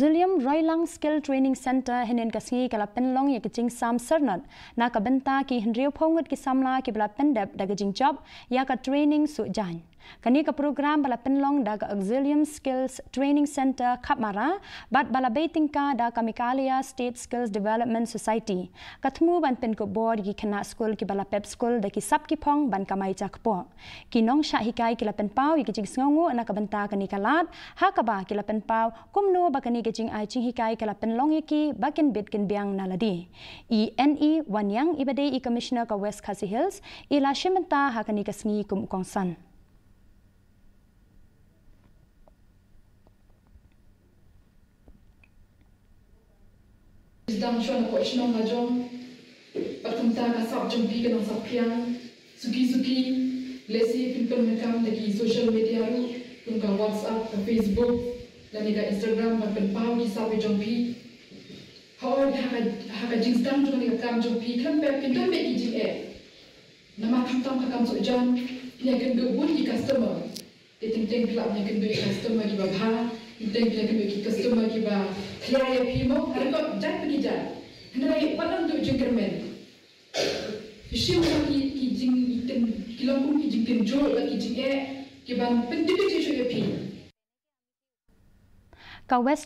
William Roylang Skill Training Center henen kasngi kala penlong ya kecing sam sernat na ka benta ki hendriu pongut ki samla ki bala pendep daga jing job ya ka training su jan kani ka program bala penlong daga Auxilium Skills Training Center Kapmara bat bala betingka da Kamikalia State Skills Development Society katmu ban pen ko board ki kena school ki bala pep school da ki sap ki pong ban kamai chakpo ki nong sha hikai ki la pen pau ki jing sngongu na ka benta kani kalat ha ka ba ki la pen pau kumno ba kani kecing ai cing hikai kala penlong iki bakin bit kin biang naladi ENE wanyang ibade i commissioner ka West Khasi Hills ila shimenta hakani kasngi kum kongsan Sedang shona ko isnong ngajong patumta ka sab jompi ka nang sapiang suki lesi pinpon mekam lagi social media ru tungka WhatsApp ka Facebook dan ika Instagram dan penpau di sapi jompi hau haka jingstam jong ika kam jompi kan pe pindah me ijing nama kamtam ka kam sojan nya gendu bun di customer ting club nya gendu customer di babha ting gendu ki customer ki ba klaya pimo har ko jat pergi jat hendak palang tu jengkermen Isyam ki jing item kilapun ki jing pinjol ki jing ki ban penting je pi ka West